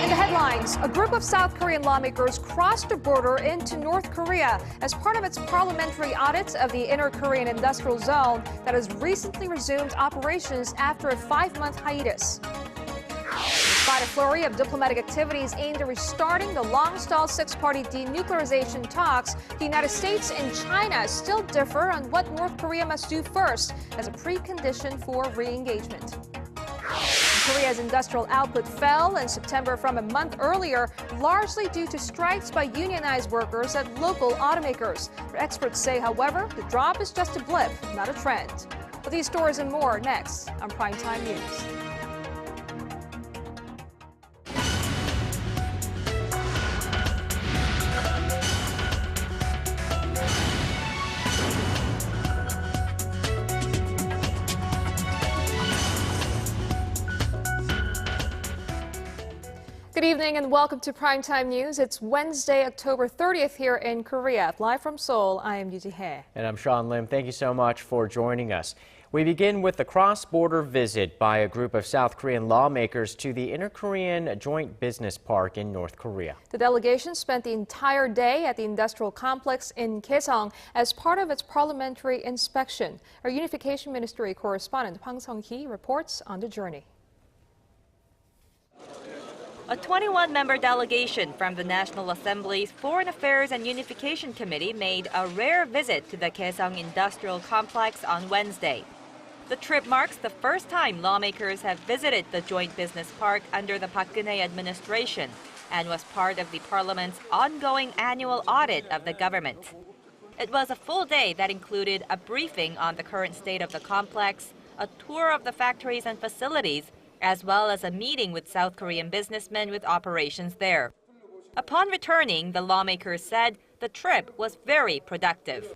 In the headlines, a group of South Korean lawmakers crossed the border into North Korea as part of its parliamentary audit of the Inner Korean Industrial Zone that has recently resumed operations after a 5-month hiatus. Despite a flurry of diplomatic activities aimed at restarting the long-stalled six-party denuclearization talks, the United States and China still differ on what North Korea must do first as a precondition for re-engagement. Korea's industrial output fell in September from a month earlier, largely due to strikes by unionized workers at local automakers. Experts say, however, the drop is just a blip, not a trend. With these stories and more next on Primetime News. Good evening and welcome to Primetime News. It's Wednesday, October 30th here in Korea. Live from Seoul, I am Yoo Ji-hye. And I'm Sean Lim. Thank you so much for joining us. We begin with the cross-border visit by a group of South Korean lawmakers to the Inner Korean Joint Business Park in North Korea. The delegation spent the entire day at the Industrial Complex in Kaesong as part of its parliamentary inspection. Our Unification Ministry correspondent Hwang Sung-hee reports on the journey. A 21-member delegation from the National Assembly's Foreign Affairs and Unification Committee made a rare visit to the Gaeseong Industrial Complex on Wednesday. The trip marks the first time lawmakers have visited the Joint Business Park under the Park Geun-hye administration and was part of the Parliament's ongoing annual audit of the government. It was a full day that included a briefing on the current state of the complex, a tour of the factories and facilities, as well as a meeting with South Korean businessmen with operations there. Upon returning, the lawmakers said the trip was very productive.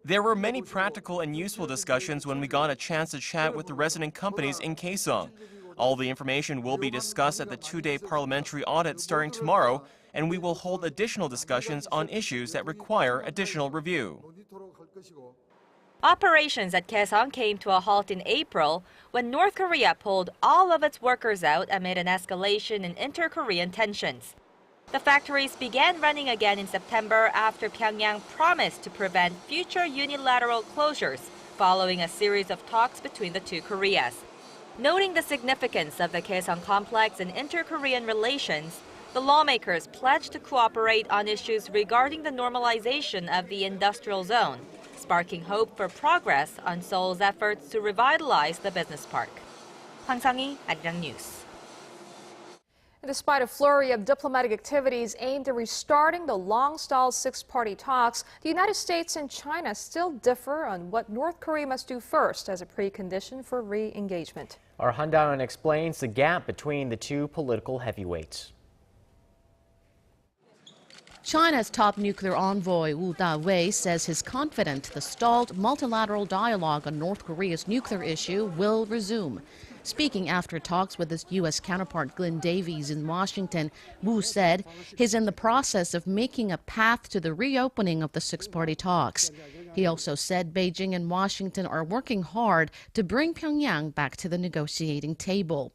There were many practical and useful discussions when we got a chance to chat with the resident companies in Kaesong. All the information will be discussed at the 2-day parliamentary audit starting tomorrow, and we will hold additional discussions on issues that require additional review. Operations at Kaesong came to a halt in April when North Korea pulled all of its workers out amid an escalation in inter-Korean tensions. The factories began running again in September after Pyongyang promised to prevent future unilateral closures following a series of talks between the two Koreas. Noting the significance of the Gaeseong Complex in inter-Korean relations, the lawmakers pledged to cooperate on issues regarding the normalization of the industrial zone, sparking hope for progress on Seoul's efforts to revitalize the business park. Hwang Sung-hee, Arirang News. Despite a flurry of diplomatic activities aimed at restarting the long-stalled six-party talks, the United States and China still differ on what North Korea must do first as a precondition for re-engagement. Our Han Da-eun explains the gap between the two political heavyweights. China's top nuclear envoy Wu Da-wei says he's confident the stalled multilateral dialogue on North Korea's nuclear issue will resume. Speaking after talks with his U.S. counterpart Glenn Davies in Washington, Wu said he's in the process of making a path to the reopening of the six-party talks. He also said Beijing and Washington are working hard to bring Pyongyang back to the negotiating table.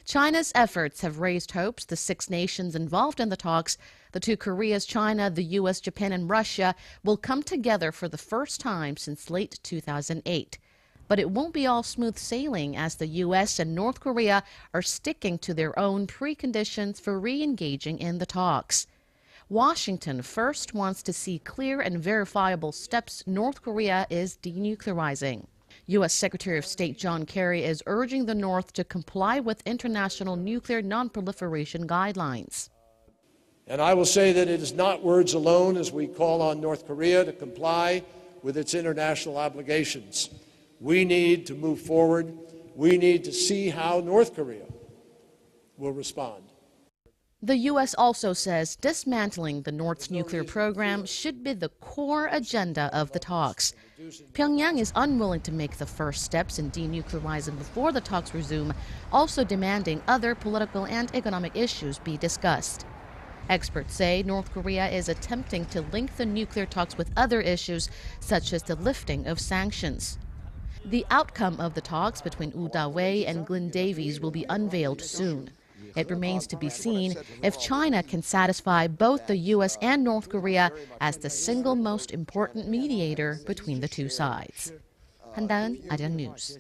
China's efforts have raised hopes the 6 nations involved in the talks, the two Koreas, China, the U.S., Japan, and Russia, will come together for the first time since late 2008. But it won't be all smooth sailing as the U.S. and North Korea are sticking to their own preconditions for re-engaging in the talks. Washington first wants to see clear and verifiable steps North Korea is denuclearizing. U.S. Secretary of State John Kerry is urging the North to comply with international nuclear non-proliferation guidelines. And I will say that it is not words alone as we call on North Korea to comply with its international obligations. We need to move forward. We need to see how North Korea will respond. The U.S. also says dismantling the North's nuclear program should be the core agenda of the talks. Pyongyang is unwilling to make the first steps in denuclearizing before the talks resume, also demanding other political and economic issues be discussed. Experts say North Korea is attempting to link the nuclear talks with other issues, such as the lifting of sanctions. The outcome of the talks between Wu Da-wei and Glenn Davies will be unveiled soon. It remains to be seen if China can satisfy both the U.S. and North Korea as the single most important mediator between the two sides. 한다은, Arirang News.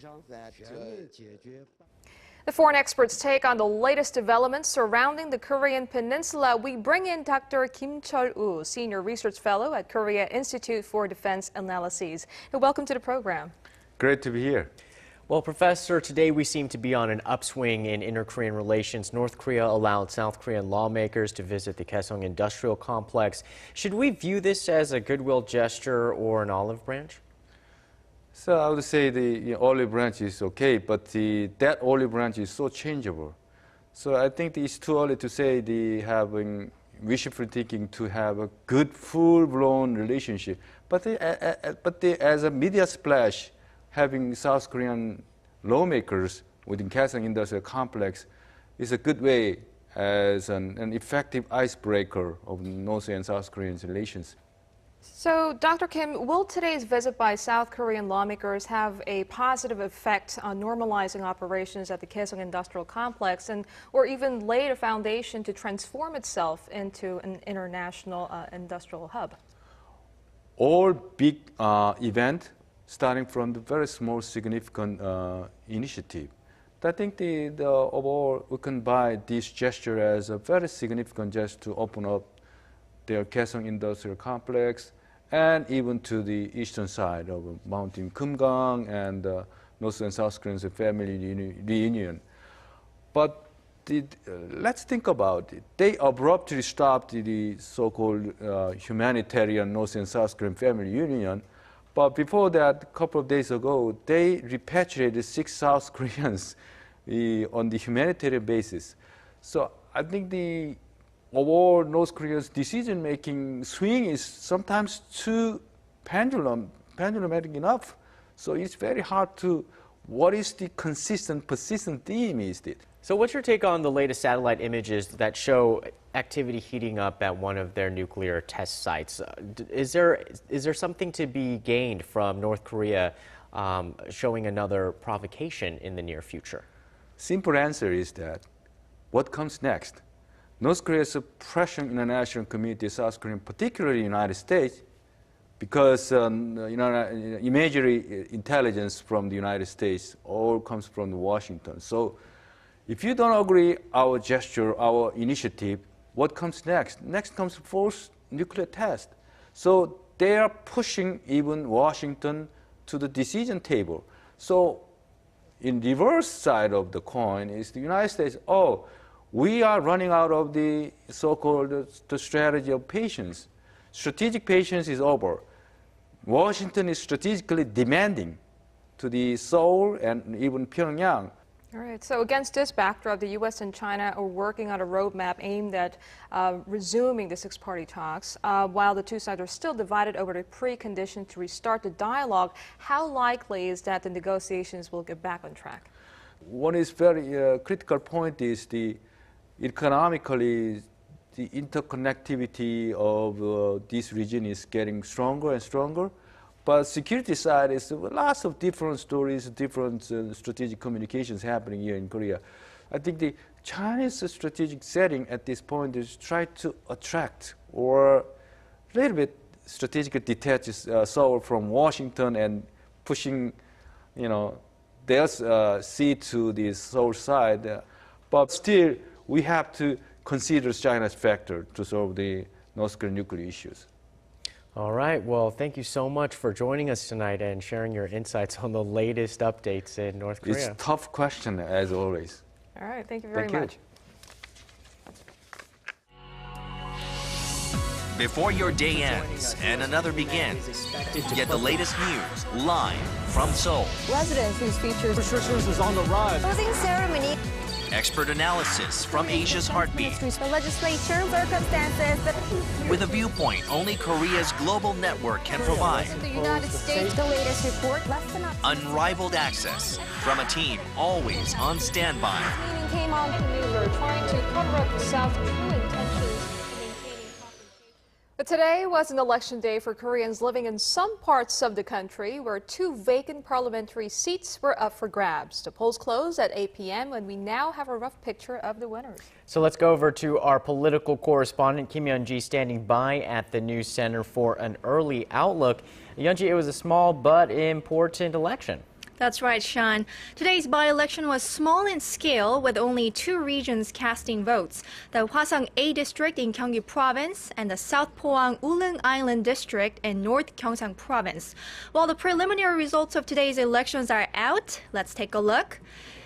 The foreign experts take on the latest developments surrounding the Korean Peninsula. We bring in Dr. Kim Chol-woo, Senior Research Fellow at Korea Institute for Defense Analyses. Welcome to the program. Great to be here. Well, Professor, today we seem to be on an upswing in inter-Korean relations. North Korea allowed South Korean lawmakers to visit the Gaeseong Industrial Complex. Should we view this as a goodwill gesture or an olive branch? So I would say the olive branch is okay, but that olive branch is so changeable. So I think it's too early to say having wishful thinking to have a good full-blown relationship. But as a media splash, having South Korean lawmakers within Gaeseong Industrial Complex is a good way as an effective icebreaker of North and South Korean relations. So, Dr. Kim, will today's visit by South Korean lawmakers have a positive effect on normalizing operations at the Kaesong Industrial Complex or even lay a foundation to transform itself into an international industrial hub? All big events starting from the very small significant initiative. I think overall we can buy this gesture as a very significant gesture to open up their Kaesong Industrial Complex and even to the eastern side of Mountain Kumgang and North and South Korean family reunion. But let's think about it. They abruptly stopped the so-called humanitarian North and South Korean family reunion. But before that, a couple of days ago, they repatriated 6 South Koreans on the humanitarian basis. So I think the overall North Korea's decision-making swing is sometimes too pendulumatic enough. So it's very hard to, what is the consistent, persistent theme is it? So what's your take on the latest satellite images that show activity heating up at one of their nuclear test sites? Is there something to be gained from North Korea showing another provocation in the near future? Simple answer is that what comes next? North Korea's pressuring international community, South Korea, particularly the United States, because imagery intelligence from the United States all comes from Washington. So if you don't agree our gesture, our initiative, what comes next? Next comes forced nuclear test. So they are pushing even Washington to the decision table. So in reverse side of the coin is the United States, we are running out of the so-called the strategy of patience. Strategic patience is over. Washington is strategically demanding to the Seoul and even Pyongyang. All right, so against this backdrop, the U.S. and China are working on a roadmap aimed at resuming the six-party talks. While the two sides are still divided over the precondition to restart the dialogue, how likely is that the negotiations will get back on track? One is very critical point is economically, the interconnectivity of this region is getting stronger and stronger. But security side is lots of different stories, different strategic communications happening here in Korea. I think the Chinese strategic setting at this point is try to attract or a little bit strategically detach Seoul from Washington and pushing, their seat to the Seoul side. But still, we have to consider China's factor to solve the North Korean nuclear issues. All right. Well, thank you so much for joining us tonight and sharing your insights on the latest updates in North Korea. It's a tough question, as always. All right. Thank you very much. Before your day ends and another begins, get the latest news live from Seoul. Residents whose features restrictions is on the rise. Closing ceremony. Expert analysis from Asia's heartbeat. The legislature, circumstances. With a viewpoint only Korea's global network can provide. The United States, the latest report. Unrivaled access from a team always on standby. Meaning came on to maneuver, trying to cover up the South's true intentions. But today was an election day for Koreans living in some parts of the country where 2 vacant parliamentary seats were up for grabs. The polls closed at 8 p.m. and we now have a rough picture of the winners. So let's go over to our political correspondent Kim Yonghyun standing by at the news center for an early outlook. Yonghyun, it was a small but important election. That's right, Sean. Today's by-election was small in scale with only 2 regions casting votes, the Hwasong A District in Gyeonggi Province and the South Pohang Ulleung Island District in North Gyeongsang Province. While the preliminary results of today's elections are out, let's take a look.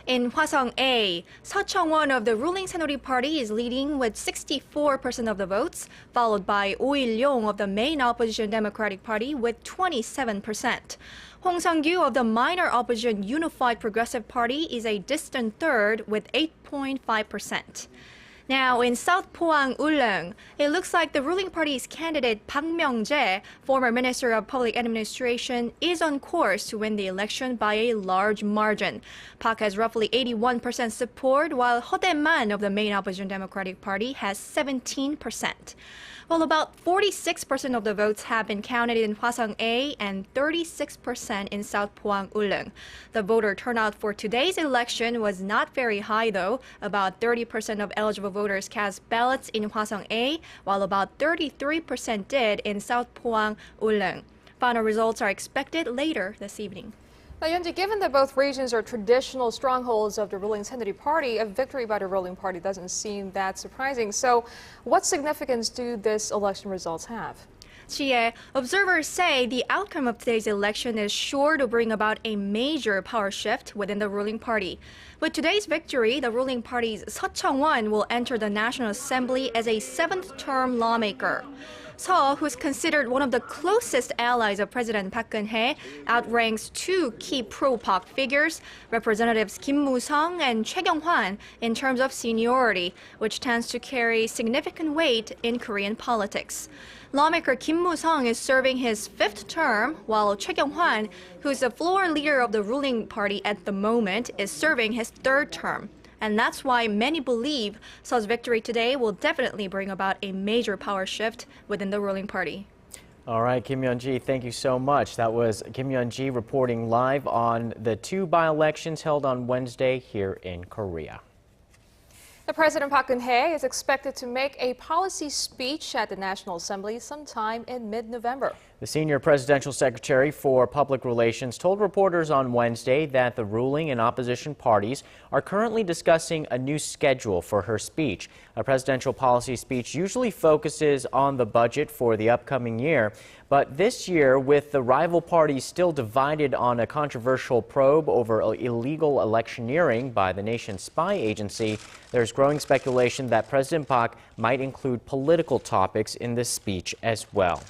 In Hwasong A, Seo Chung-won of the ruling Saenuri Party is leading with 64% of the votes, followed by Oh Il-yong of the main opposition Democratic Party with 27%. Hwang Sung-hee of the minor opposition Unified Progressive Party is a distant third with 8.5%. Now, in South Pohang Ulleung, it looks like the ruling party's candidate Park Geun-hye, former Minister of Public Administration, is on course to win the election by a large margin. Park has roughly 81% support, while Ho Tae-man of the main opposition Democratic Party has 17%. Well, about 46% of the votes have been counted in Hwasong A and 36% in South Pohang Ulleung. The voter turnout for today's election was not very high, though. About 30% of eligible voters cast ballots in Hwasong A, while about 33% did in South Pohang Ulleung. Final results are expected later this evening. Now, Yonghyun, given that both regions are traditional strongholds of the ruling Saenuri Party, a victory by the ruling party doesn't seem that surprising. So, what significance do this election results have? Chie, observers say the outcome of today's election is sure to bring about a major power shift within the ruling party. With today's victory, the ruling party's Seo Chung-won will enter the National Assembly as a 7th-term lawmaker. Seo, who's considered one of the closest allies of President Park Geun-hye, outranks 2 key pro-Park figures, Representatives Kim Moo-sung and Choi Kyung-hwan, in terms of seniority, which tends to carry significant weight in Korean politics. Lawmaker Kim Moo-sung is serving his 5th term, while Choi Kyung-hwan, who's the floor leader of the ruling party at the moment, is serving his 3rd term. And that's why many believe Seo's victory today will definitely bring about a major power shift within the ruling party. All right, Kim Yonghyun, thank you so much. That was Kim Yonghyun reporting live on the 2 by-elections held on Wednesday here in Korea. The President Park Geun-hye is expected to make a policy speech at the National Assembly sometime in mid-November. The senior presidential secretary for public relations told reporters on Wednesday that the ruling and opposition parties are currently discussing a new schedule for her speech. A presidential policy speech usually focuses on the budget for the upcoming year. But this year, with the rival parties still divided on a controversial probe over illegal electioneering by the nation's spy agency, there's growing speculation that President Park might include political topics in this speech as well.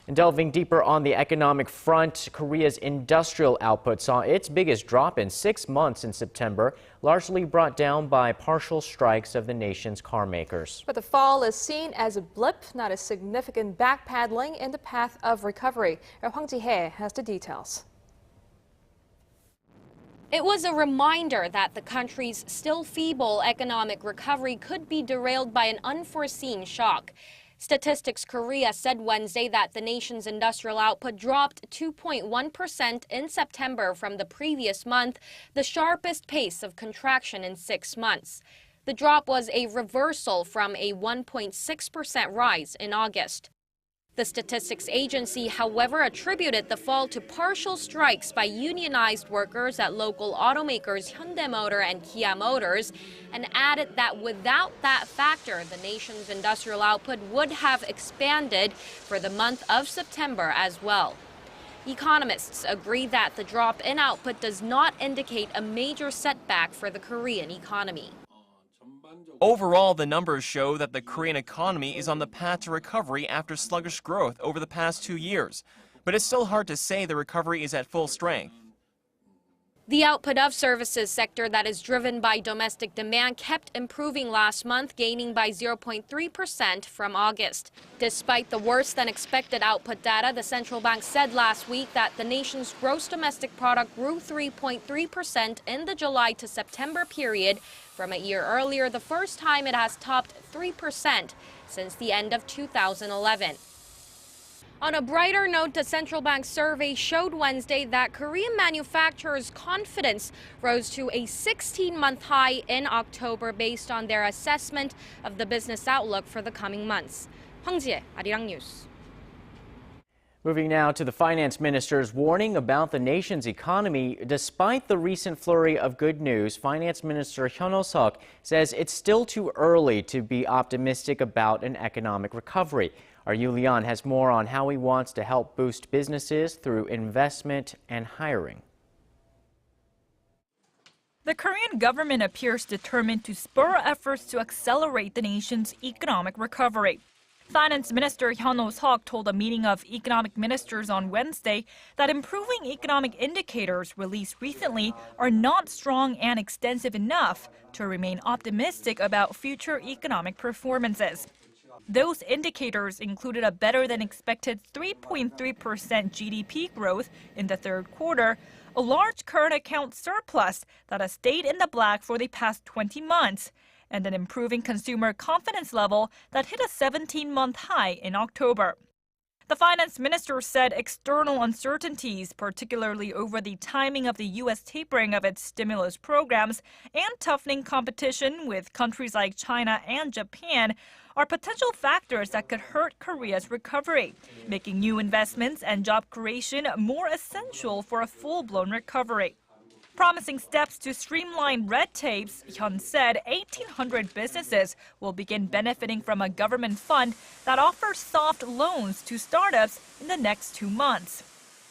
And delving deeper on the economic front, Korea's industrial output saw its biggest drop in 6 months in September, largely brought down by partial strikes of the nation's car makers. But the fall is seen as a blip, not a significant backpedaling in the path of recovery. Hwang Sung-hee has the details. It was a reminder that the country's still feeble economic recovery could be derailed by an unforeseen shock. Statistics Korea said Wednesday that the nation's industrial output dropped 2.1% in September from the previous month, the sharpest pace of contraction in 6 months. The drop was a reversal from a 1.6% rise in August. The statistics agency, however, attributed the fall to partial strikes by unionized workers at local automakers Hyundai Motor and Kia Motors, and added that without that factor, the nation's industrial output would have expanded for the month of September as well. Economists agree that the drop in output does not indicate a major setback for the Korean economy. Overall, the numbers show that the Korean economy is on the path to recovery after sluggish growth over the past 2 years. But it's still hard to say the recovery is at full strength. The output of services sector that is driven by domestic demand kept improving last month, gaining by 0.3% from August. Despite the worse than expected output data, the central bank said last week that the nation's gross domestic product grew 3.3% in the July to September period from a year earlier, the first time it has topped 3% since the end of 2011. On a brighter note, the central bank survey showed Wednesday that Korean manufacturers' confidence rose to a 16-month high in October based on their assessment of the business outlook for the coming months. Hwang Sung-hee, Arirang News. Moving now to the finance minister's warning about the nation's economy. Despite the recent flurry of good news, Finance Minister Hyun Suk says it's still too early to be optimistic about an economic recovery. Our Yu Lian has more on how he wants to help boost businesses through investment and hiring. The Korean government appears determined to spur efforts to accelerate the nation's economic recovery. Finance Minister Hyun Suk told a meeting of economic ministers on Wednesday that improving economic indicators released recently are not strong and extensive enough to remain optimistic about future economic performances. Those indicators included a better-than-expected 3.3% GDP growth in the third quarter, a large current account surplus that has stayed in the black for the past 20 months, and an improving consumer confidence level that hit a 17-month high in October. The finance minister said external uncertainties, particularly over the timing of the U.S. tapering of its stimulus programs and toughening competition with countries like China and Japan, are potential factors that could hurt Korea's recovery, making new investments and job creation more essential for a full-blown recovery. Promising steps to streamline red tapes, Hyun said 1,800 businesses will begin benefiting from a government fund that offers soft loans to startups in the next 2 months.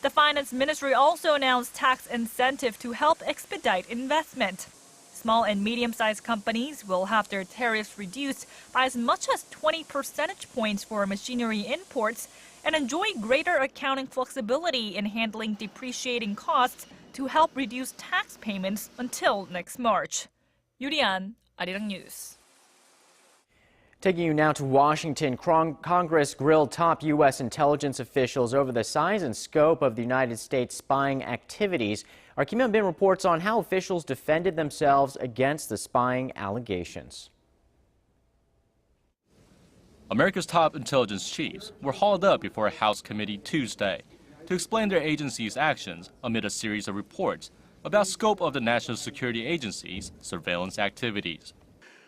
The finance ministry also announced tax incentive to help expedite investment. Small and medium-sized companies will have their tariffs reduced by as much as 20 percentage points for machinery imports and enjoy greater accounting flexibility in handling depreciating costs to help reduce tax payments until next March. Yu Lian, Arirang News. Taking you now to Washington, Congress grilled top U.S. intelligence officials over the size and scope of the United States spying activities. Our Kim Yonghyun reports on how officials defended themselves against the spying allegations. America's top intelligence chiefs were hauled up before a House committee Tuesday to explain their agency's actions amid a series of reports about scope of the National Security Agency's surveillance activities.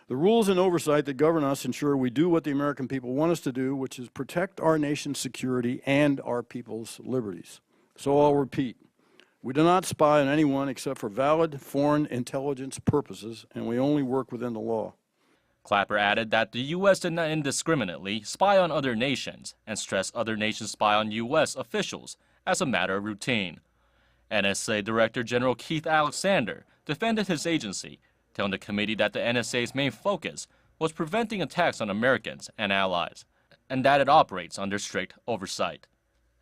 The rules and oversight that govern us ensure we do what the American people want us to do, which is protect our nation's security and our people's liberties. So I'll repeat, we do not spy on anyone except for valid foreign intelligence purposes, and we only work within the law. Clapper added that the U.S. did not indiscriminately spy on other nations and stressed other nations spy on U.S. officials as a matter of routine. NSA Director General Keith Alexander defended his agency, telling the committee that the NSA's main focus was preventing attacks on Americans and allies, and that it operates under strict oversight.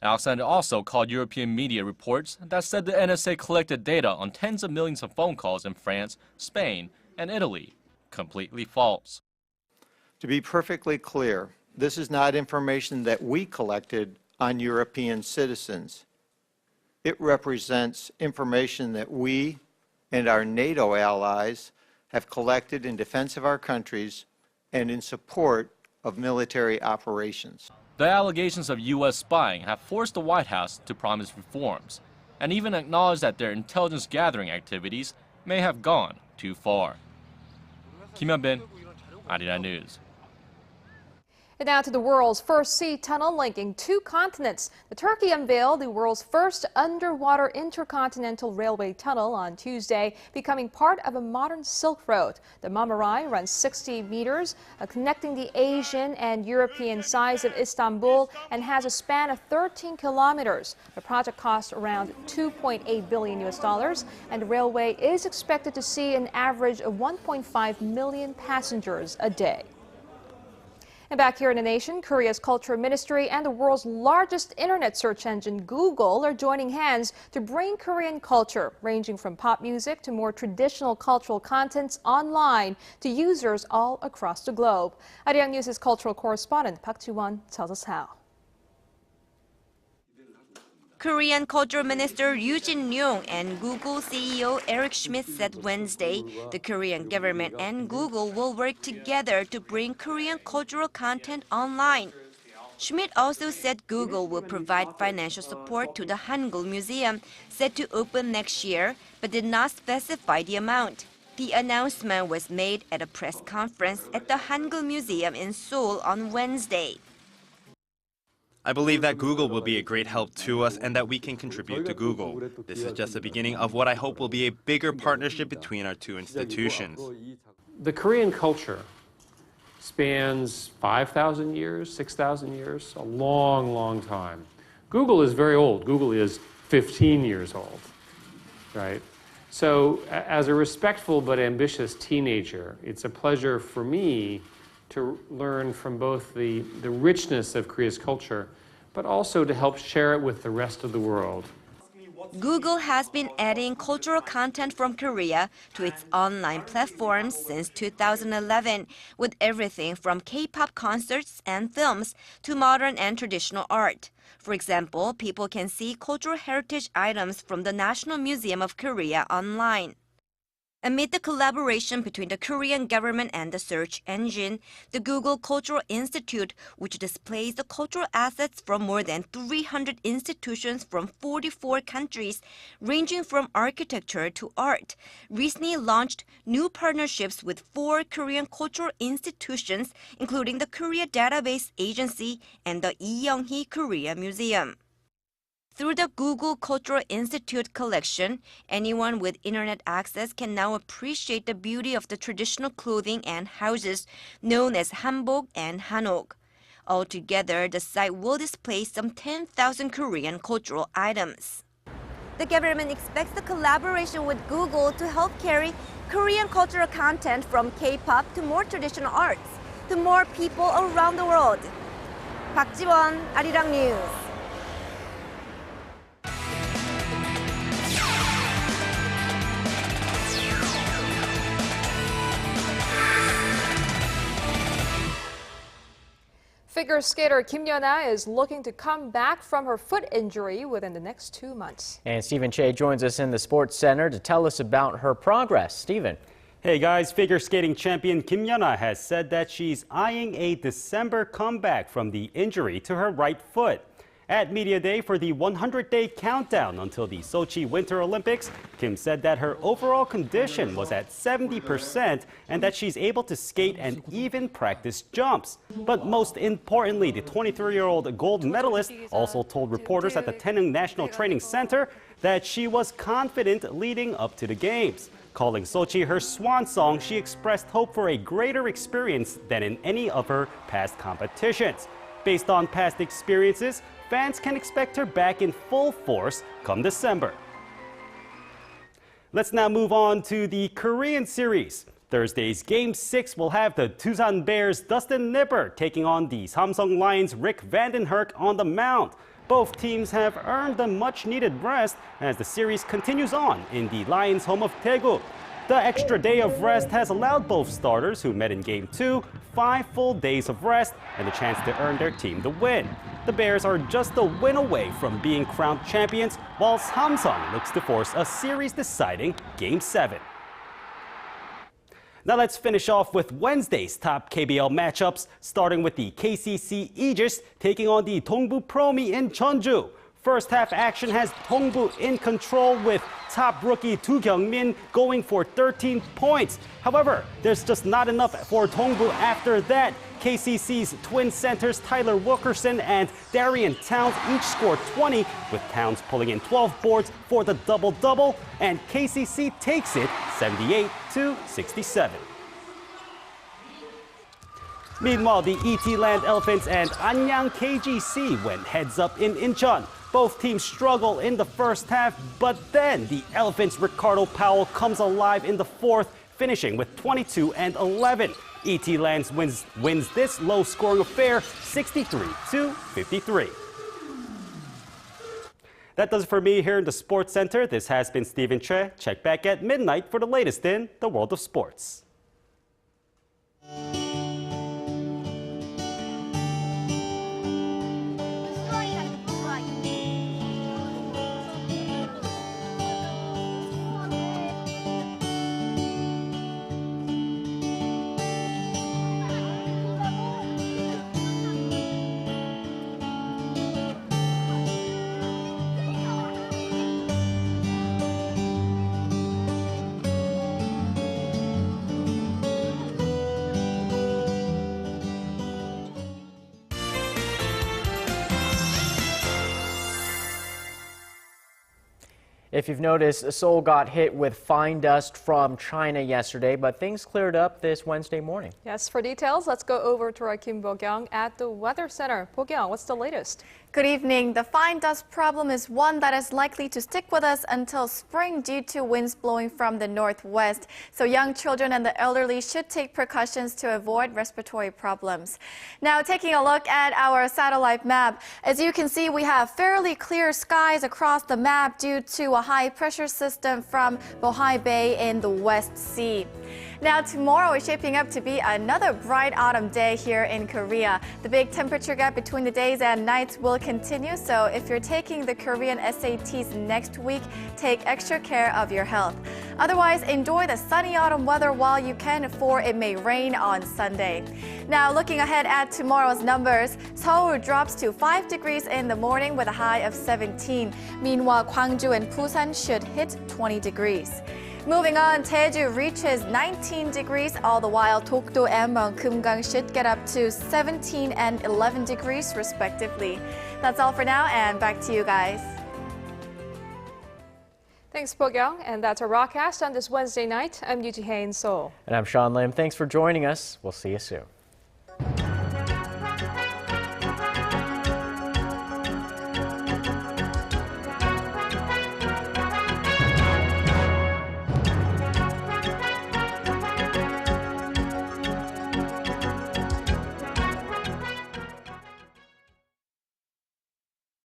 Alexander also called European media reports that said the NSA collected data on tens of millions of phone calls in France, Spain, and Italy completely false. To be perfectly clear, this is not information that we collected on European citizens. It represents information that we and our NATO allies have collected in defense of our countries and in support of military operations. The allegations of U.S. spying have forced the White House to promise reforms and even acknowledge that their intelligence gathering activities may have gone too far. Kim Yonghyun, Arirang News. And now to the world's first sea tunnel linking 2 continents. Turkey unveiled the world's first underwater intercontinental railway tunnel on Tuesday, becoming part of a modern Silk Road. The Marmaray runs 60 meters, connecting the Asian and European sides of Istanbul, and has a span of 13 kilometers. The project cost around $2.8 billion, and the railway is expected to see an average of 1.5 million passengers a day. And back here in the nation, Korea's Culture Ministry and the world's largest internet search engine, Google, are joining hands to bring Korean culture, ranging from pop music to more traditional cultural contents, online to users all across the globe. Arirang News' cultural correspondent Park Geun-hye tells us how. Korean Culture Minister Yoo Jin-young and Google CEO Eric Schmidt said Wednesday the Korean government and Google will work together to bring Korean cultural content online. Schmidt also said Google will provide financial support to the Hangul Museum, set to open next year, but did not specify the amount. The announcement was made at a press conference at the Hangul Museum in Seoul on Wednesday. I believe that Google will be a great help to us and that we can contribute to Google. This is just the beginning of what I hope will be a bigger partnership between our two institutions. The Korean culture spans 5,000 years, 6,000 years, a long, long time. Google is very old. Google is 15 years old, right? So as a respectful but ambitious teenager, it's a pleasure for me to learn from both the richness of Korea's culture, but also to help share it with the rest of the world. Google has been adding cultural content from Korea to its online platforms since 2011, with everything from K-pop concerts and films to modern and traditional art. For example, people can see cultural heritage items from the National Museum of Korea online. Amid the collaboration between the Korean government and the search engine, the Google Cultural Institute, which displays the cultural assets from more than 300 institutions from 44 countries, ranging from architecture to art, recently launched new partnerships with 4 Korean cultural institutions, including the Korea Database Agency and the Kim Yonghyun Korea Museum. Through the Google Cultural Institute collection, anyone with internet access can now appreciate the beauty of the traditional clothing and houses known as hanbok and hanok. Altogether, the site will display some 10,000 Korean cultural items. The government expects the collaboration with Google to help carry Korean cultural content from K-pop to more traditional arts to more people around the world. Park Ji-won, Arirang News. Figure skater Kim Yonghyun is looking to come back from her foot injury within the next 2 months. And Stephen Che joins us in the Sports Center to tell us about her progress. Stephen. Hey guys, figure skating champion Kim Yonghyun has said that she's eyeing a December comeback from the injury to her right foot. At Media Day for the 100-day countdown until the Sochi Winter Olympics, Kim said that her overall condition was at 70% and that she's able to skate and even practice jumps. But most importantly, the 23-year-old gold medalist also told reporters at the Taenung National Training Center that she was confident leading up to the Games. Calling Sochi her swan song, she expressed hope for a greater experience than in any of her past competitions. Based on past experiences, fans can expect her back in full force come December. Let's now move on to the Korean series. Thursday's Game 6 will have the Tusan Bears' Dustin Nipper taking on the Samsung Lions' Rick Vandenherk on the mound. Both teams have earned a much-needed rest as the series continues on in the Lions' home of Daegu. The extra day of rest has allowed both starters who met in Game 2 5 full days of rest and a chance to earn their team the win. The Bears are just a win away from being crowned champions, while Samsung looks to force a series-deciding Game 7. Now let's finish off with Wednesday's top KBL matchups, starting with the KCC Aegis taking on the Dongbu Promi in Jeonju. First half action has Dongbu in control with top rookie Do Kyung-min going for 13 points. However, there's just not enough for Dongbu after that. KCC's twin centers Tyler Wilkerson and Darian Towns each scored 20, with Towns pulling in 12 boards for the double-double, and KCC takes it 78-67. Meanwhile, the ET Land Elephants and Anyang KGC went heads up in Incheon. Both teams struggle in the first half, but then the Elephants' Ricardo Powell comes alive in the fourth, finishing with 22 and 11. ET Lands wins this low-scoring affair 63-53. That does it for me here in the Sports Center. This has been Stephen Choi. Check back at midnight for the latest in the world of sports. If you've noticed, Seoul got hit with fine dust from China yesterday, but things cleared up this Wednesday morning. Yes, for details, let's go over to our Kim Bo-kyung at the Weather Center. Bo-kyung, what's the latest? Good evening. The fine dust problem is one that is likely to stick with us until spring due to winds blowing from the northwest. So young children and the elderly should take precautions to avoid respiratory problems. Now, taking a look at our satellite map, as you can see, we have fairly clear skies across the map due to a high pressure system from Bohai Bay in the West Sea. Now, tomorrow is shaping up to be another bright autumn day here in Korea. The big temperature gap between the days and nights will continue, so if you're taking the Korean SATs next week, take extra care of your health. Otherwise, enjoy the sunny autumn weather while you can, for it may rain on Sunday. Now, looking ahead at tomorrow's numbers, Seoul drops to 5 degrees in the morning with a high of 17. Meanwhile, Gwangju and Busan should hit 20 degrees. Moving on, Jeju reaches 19 degrees, all the while Dokdo and Kumgang should get up to 17 and 11 degrees respectively. That's all for now, and back to you guys. Thanks, Bo-kyung, and that's our broadcast on this Wednesday night. I'm Yoo Ji-hye in Seoul. And I'm Sean Lim. Thanks for joining us. We'll see you soon.